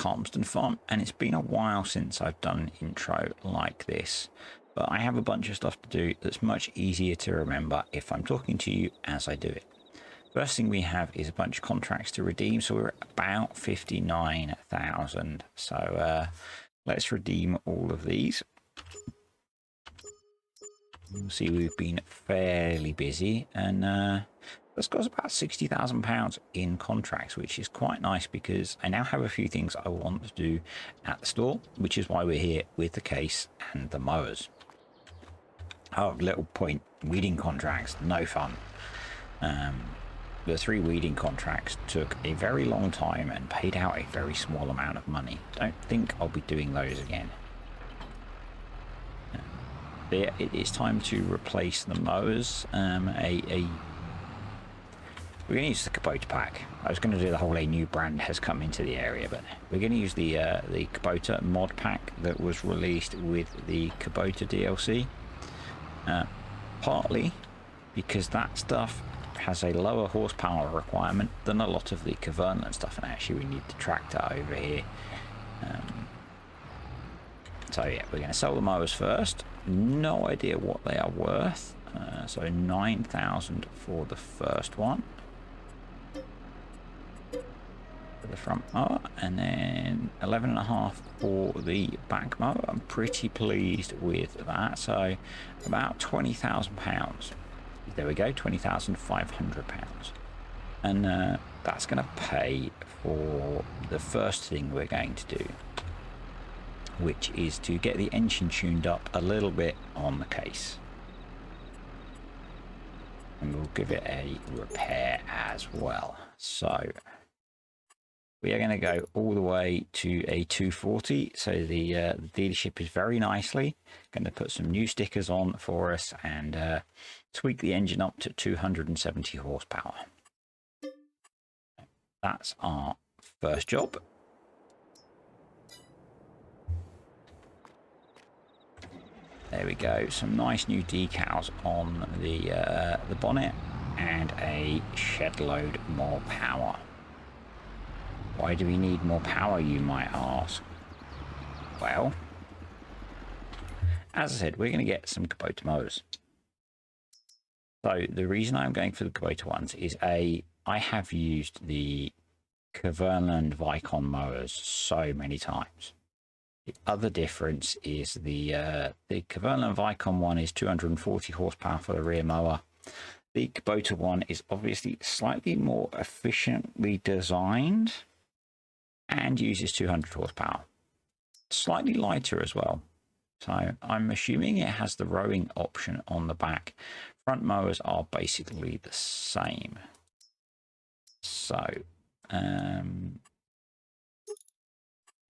Calmsden farm, and it's been a while since I've done an intro like this, but I have a bunch of stuff to do that's much easier to remember if I'm talking to you as I do it. First thing we have is a bunch of contracts to redeem, so we're at about 59,000. So let's redeem all of these. You'll see we've been fairly busy, and that's got us about £60,000 in contracts, which is quite nice because I now have a few things I want to do at the store, which is why we're here with the case and the mowers. Oh, little point, weeding contracts, no fun. The 3 weeding contracts took a very long time and paid out a very small amount of money. Don't think I'll be doing those again. It is time to replace the mowers. We're going to use the Kubota pack. I was going to do the whole a new brand has come into the area, but we're going to use the Kubota mod pack that was released with the Kubota DLC. Partly because that stuff has a lower horsepower requirement than a lot of the Calmsden stuff, and actually we need the tractor over here. So yeah, we're going to sell the mowers first. No idea what they are worth. So 9,000 for the first one, for the front mower, and then 11.5 for the back mower. I'm pretty pleased with that. So about £20,000. There we go, £20,500, and that's going to pay for the first thing we're going to do, which is to get the engine tuned up a little bit on the case, and we'll give it a repair as well. So we are going to go all the way to a 240. So the dealership is very nicely going to put some new stickers on for us and tweak the engine up to 270 horsepower. That's our first job. There we go, some nice new decals on the bonnet and a shed load more power. Why do we need more power, you might ask? Well, as I said, we're going to get some Kubota mowers. So the reason I'm going for the Kubota ones is I have used the Calmsden Vicon mowers so many times. The other difference is the Calmsden Vicon one is 240 horsepower for the rear mower. The Kubota one is obviously slightly more efficiently designed and uses 200 horsepower. Slightly lighter as well. So I'm assuming it has the rowing option on the back. Front mowers are basically the same. So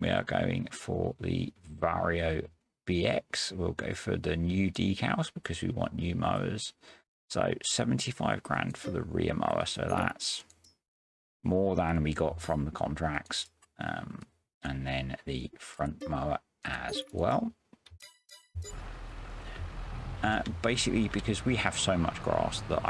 we are going for the Vario BX. We'll go for the new decals because we want new mowers. So 75 grand for the rear mower. So that's more than we got from the contracts. And then the front mower as well. Basically because we have so much grass that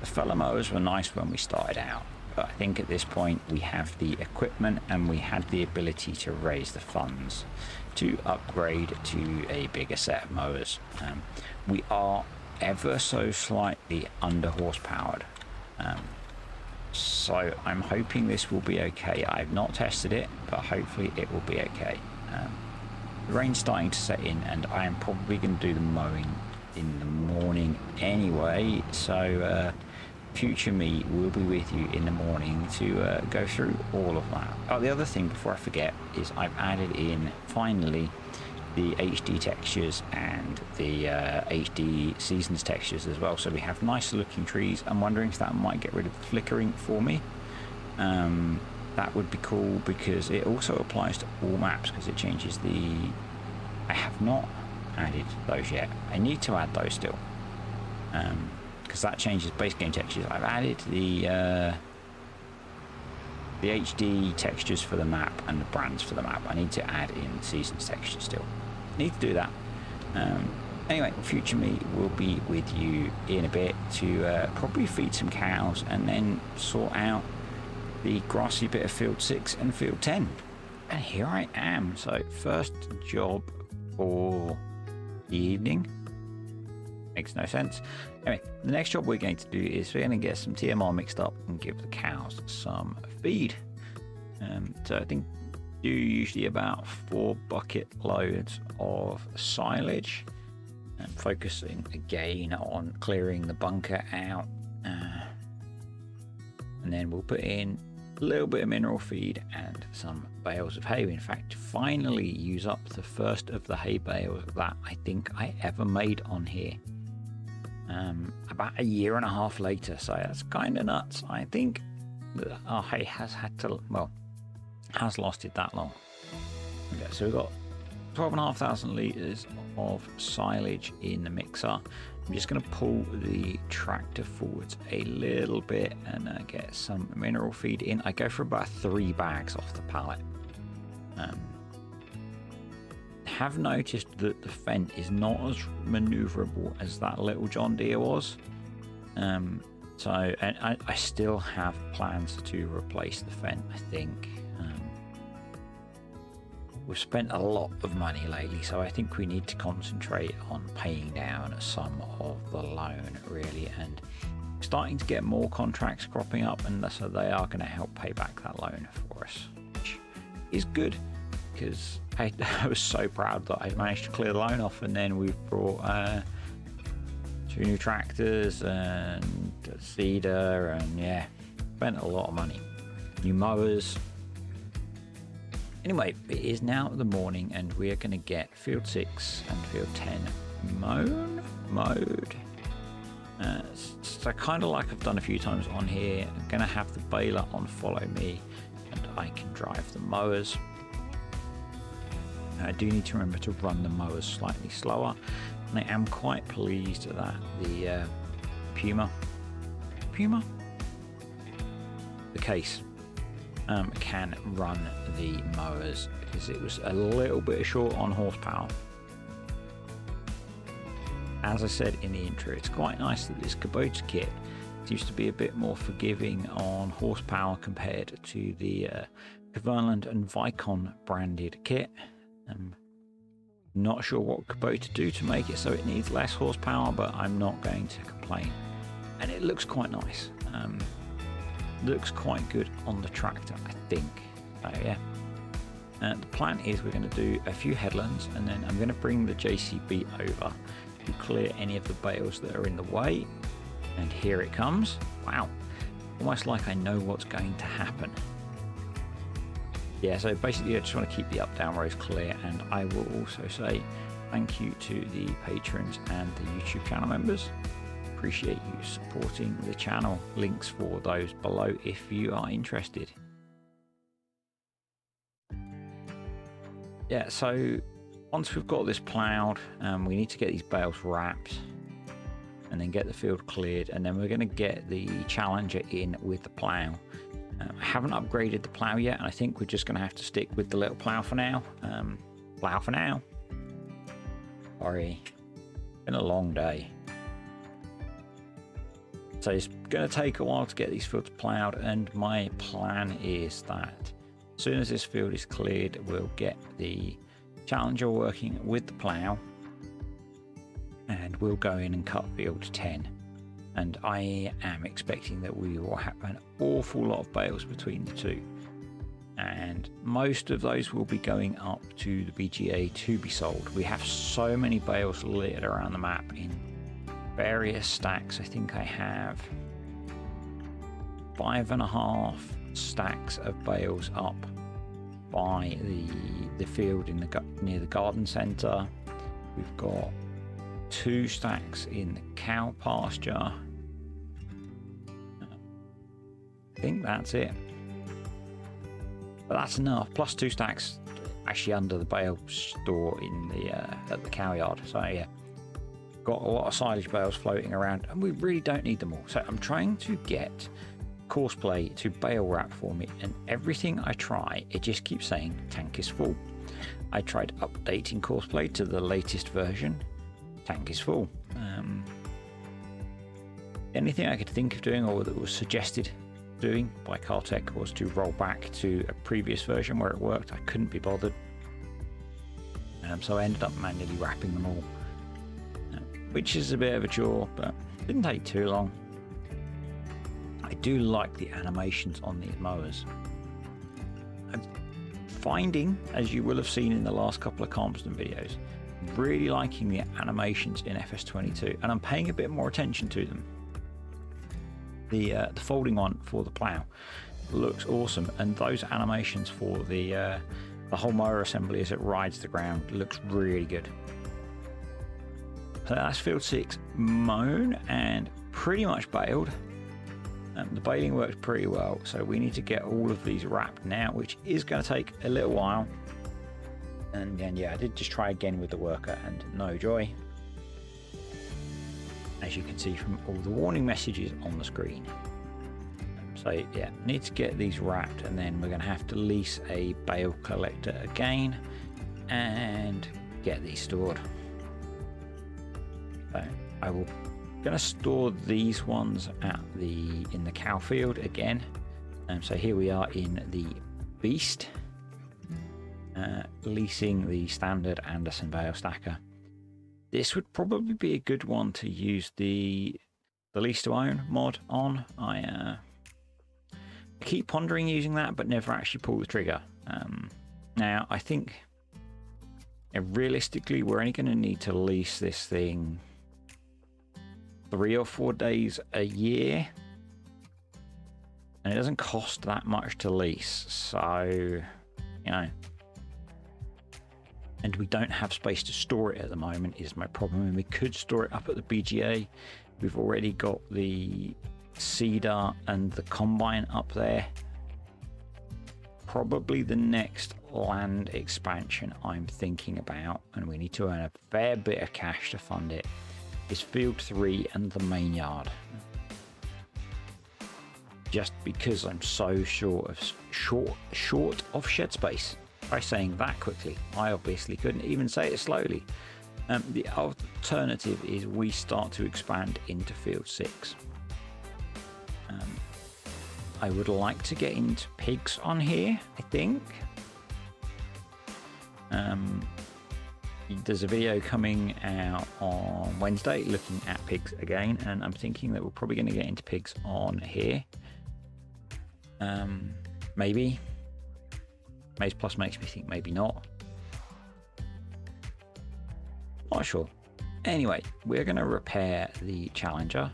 the fella mowers were nice when we started out, but I think at this point we have the equipment and we had the ability to raise the funds to upgrade to a bigger set of mowers. We are ever so slightly under horsepowered, so I'm hoping this will be okay. I've not tested it, but hopefully it will be okay. The rain's starting to set in and I am probably going to do the mowing in the morning anyway, so future me will be with you in the morning to go through all of that. Oh, the other thing before I forget is I've added in finally the HD textures and the HD seasons textures as well, so we have nicer looking trees. I'm wondering if that might get rid of the flickering for me. That would be cool because it also applies to all maps because it changes the... I have not added those yet. I need to add those still because that changes base game textures. I've added the HD textures for the map and the brands for the map. I need to add in seasons textures still. Need to do that. Anyway, future me will be with you in a bit to probably feed some cows and then sort out the grassy bit of field 6 and field 10. And here I am. So first job for the evening. Makes no sense. Anyway, the next job we're going to do is we're going to get some TMR mixed up and give the cows some feed. So I think do usually about 4 bucket loads of silage, and focusing again on clearing the bunker out, and then we'll put in a little bit of mineral feed and some bales of hay. In fact, finally use up the first of the hay bales that I think I ever made on here, about a year and a half later. So that's kind of nuts. I think that our hay has lasted that long. Okay, so we've got 12,500 litres of silage in the mixer. I'm just going to pull the tractor forwards a little bit and get some mineral feed in. I go for about 3 bags off the pallet. Have noticed that the Fendt is not as manoeuvrable as that little John Deere was. And I still have plans to replace the Fendt, I think. We've spent a lot of money lately, so I think we need to concentrate on paying down some of the loan, really, and starting to get more contracts cropping up, and so they are going to help pay back that loan for us, which is good, because I was so proud that I managed to clear the loan off, and then we've brought 2 new tractors and a seeder, and yeah, spent a lot of money. New mowers. Anyway, it is now the morning and we are going to get field 6 and field 10 mowed. So kind of like I've done a few times on here, I'm going to have the baler on follow me and I can drive the mowers. I do need to remember to run the mowers slightly slower, and I am quite pleased that the Puma, the Case, can run the mowers, because it was a little bit short on horsepower. As I said in the intro, it's quite nice that this Kubota kit seems to be a bit more forgiving on horsepower compared to the Kverneland and Vicon branded kit. Not sure what Kubota do to make it so it needs less horsepower, but I'm not going to complain. And it looks quite nice. Looks quite good on the tractor, I think. So yeah. The plan is we're going to do a few headlands, and then I'm going to bring the JCB over to clear any of the bales that are in the way. And here it comes. Wow. Almost like I know what's going to happen. Yeah, so basically I just want to keep the up-down rows clear, and I will also say thank you to the patrons and the YouTube channel members. Appreciate you supporting the channel. Links for those below if you are interested. Yeah, so once we've got this ploughed, we need to get these bales wrapped and then get the field cleared, and then we're going to get the Challenger in with the plough. I haven't upgraded the plough yet, and I think we're just going to have to stick with the little plough for now. Plough for now. Sorry, it's been a long day. So it's going to take a while to get these fields ploughed, and my plan is that as soon as this field is cleared, we'll get the Challenger working with the plough, and we'll go in and cut field 10. And I am expecting that we will have an awful lot of bales between the two, and most of those will be going up to the BGA to be sold. We have so many bales littered around the map in various stacks. I think I have 5.5 stacks of bales up by the field in near the garden centre. We've got 2 stacks in the cow pasture. I think that's it. But that's enough. Plus 2 stacks actually under the bale store in the at the cow yard. So yeah, got a lot of silage bales floating around, and we really don't need them all. So I'm trying to get Courseplay to bale wrap for me, and everything I try, it just keeps saying tank is full. I tried updating Courseplay to the latest version. Tank is full. Anything I could think of doing or that was suggested doing by Caltech was to roll back to a previous version where it worked. I couldn't be bothered, so I ended up manually wrapping them all, which is a bit of a chore, but didn't take too long. I do like the animations on these mowers. I'm finding, as you will have seen in the last couple of Calmsden videos, really liking the animations in FS22, and I'm paying a bit more attention to them. The folding one for the plough looks awesome, and those animations for the whole mower assembly as it rides the ground looks really good. So that's field 6 mown and pretty much baled. The baling worked pretty well, so we need to get all of these wrapped now, which is going to take a little while. And then yeah, I did just try again with the worker and no joy, as you can see from all the warning messages on the screen. So yeah, need to get these wrapped, and then we're going to have to lease a bale collector again and get these stored. So I will going to store these ones in the cow field again. So here we are in the Beast, leasing the standard Anderson bale stacker. This would probably be a good one to use the lease to own mod on. I keep pondering using that, but never actually pull the trigger. Now I think realistically we're only going to need to lease this thing 3 or 4 days a year, and it doesn't cost that much to lease, so you know, and we don't have space to store it at the moment is my problem. And we could store it up at the BGA. We've already got the seeder and the combine up there. Probably the next land expansion I'm thinking about, and we need to earn a fair bit of cash to fund it, is field 3 and the main yard. Just because I'm so short of shed space. By saying that quickly, I obviously couldn't even say it slowly. The alternative is we start to expand into field 6. I would like to get into pigs on here, I think. There's a video coming out on Wednesday looking at pigs again, and I'm thinking that we're probably going to get into pigs on here. Maybe. Maze Plus makes me think maybe not. Not sure. Anyway, we're going to repair the Challenger.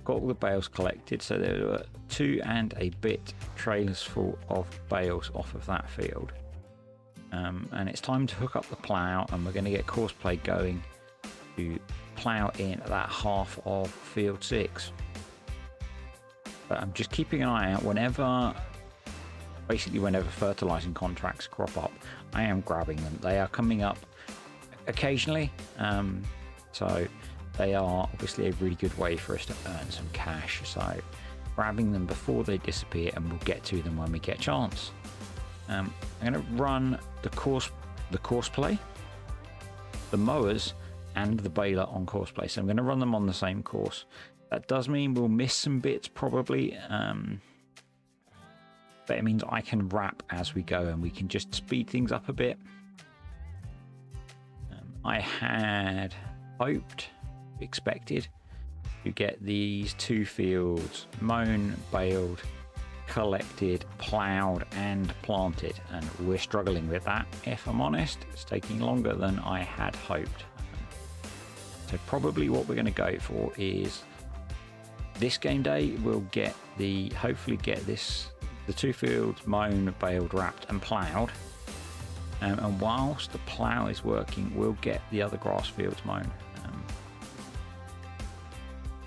Got all the bales collected, so there were 2 and a bit trailers full of bales off of that field. And it's time to hook up the plough, and we're going to get courseplay going to plough in that half of field 6. But I'm just keeping an eye out whenever fertilizing contracts crop up. I am grabbing them. They are coming up occasionally, so they are obviously a really good way for us to earn some cash. So grabbing them before they disappear, and we'll get to them when we get a chance. I'm going to run the courseplay, the mowers, and the baler on courseplay. So I'm going to run them on the same course. That does mean we'll miss some bits probably, but it means I can wrap as we go, and we can just speed things up a bit. I had hoped, expected to get these 2 fields mown, baled, collected, ploughed and planted, and we're struggling with that, if I'm honest. It's taking longer than I had hoped. So probably what we're going to go for is this game day we'll hopefully get the 2 fields mown, baled, wrapped and ploughed, and whilst the plough is working we'll get the other grass fields mown.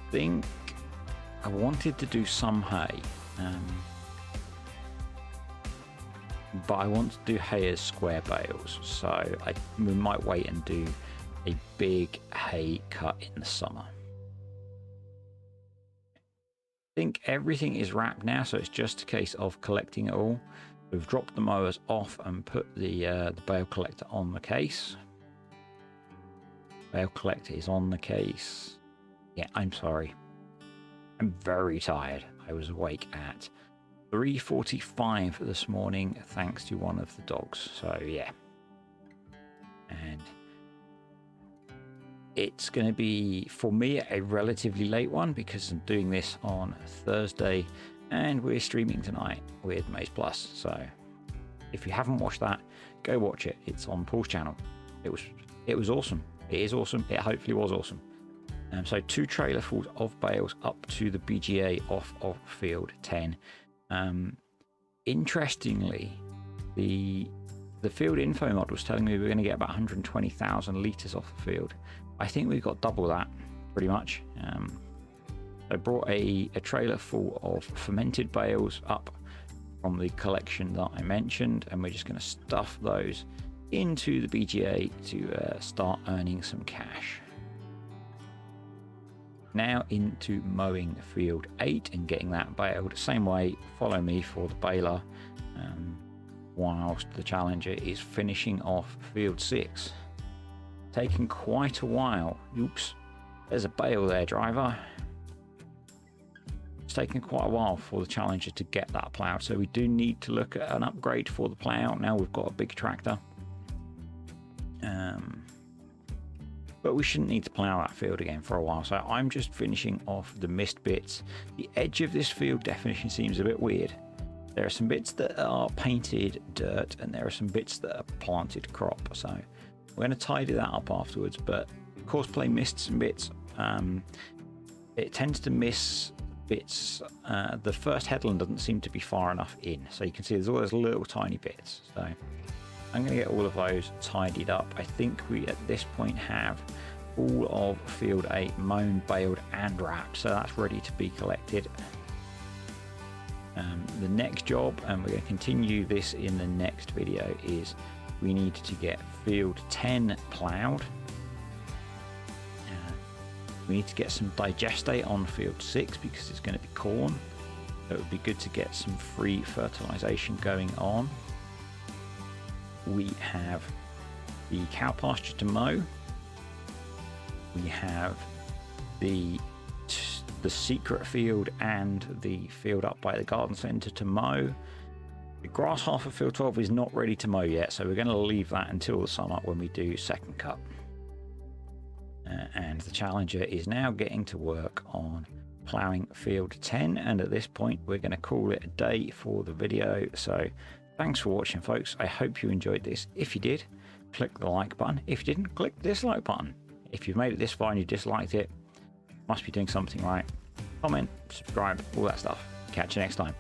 I think I wanted to do some hay, but I want to do hay as square bales, so we might wait and do a big hay cut in the summer. I think everything is wrapped now, so it's just a case of collecting it all. We've dropped the mowers off and put the bale collector on the case. Bale collector is on the case. Yeah, I'm sorry. I'm very tired. I was awake at 3:45 this morning thanks to one of the dogs. So yeah. And it's going to be, for me, a relatively late one because I'm doing this on Thursday and we're streaming tonight with Maze Plus. So if you haven't watched that, go watch it. It's on Paul's channel. It was awesome. It is awesome. It hopefully was awesome. So 2 trailerfuls of bales up to the BGA off of field 10. Interestingly, the field info mod was telling me we were going to get about 120,000 litres off the field. I think we've got double that, pretty much. I brought a trailer full of fermented bales up from the collection that I mentioned, and we're just going to stuff those into the BGA to start earning some cash. Now into mowing field 8 and getting that baled. Same way, follow me for the baler, whilst the Challenger is finishing off field 6. Taking quite a while. Oops, there's a bale there, driver. It's taken quite a while for the Challenger to get that ploughed, so we do need to look at an upgrade for the plough. Now we've got a big tractor. But we shouldn't need to plough that field again for a while, so I'm just finishing off the missed bits. The edge of this field definition seems a bit weird. There are some bits that are painted dirt and there are some bits that are planted crop, so we're going to tidy that up afterwards. But Courseplay missed some bits. It tends to miss bits. The first headland doesn't seem to be far enough in, so you can see there's all those little tiny bits. So I'm going to get all of those tidied up. I think we at this point have all of field 8 mown, baled and wrapped, so that's ready to be collected. The next job, and we're going to continue this in the next video, is we need to get field 10 ploughed. We need to get some digestate on field 6 because it's going to be corn, so it would be good to get some free fertilization going on. We have the cow pasture to mow. We have the secret field and the field up by the garden centre to mow. The grass half of field 12 is not ready to mow yet, so we're going to leave that until the summer when we do second cut. And the Challenger is now getting to work on ploughing field 10, and at this point we're going to call it a day for the video. So thanks for watching, folks. I hope you enjoyed this. If you did, click the like button. If you didn't, click the dislike button. If you've made it this far and you disliked it, must be doing something right. Comment, subscribe, all that stuff. Catch you next time.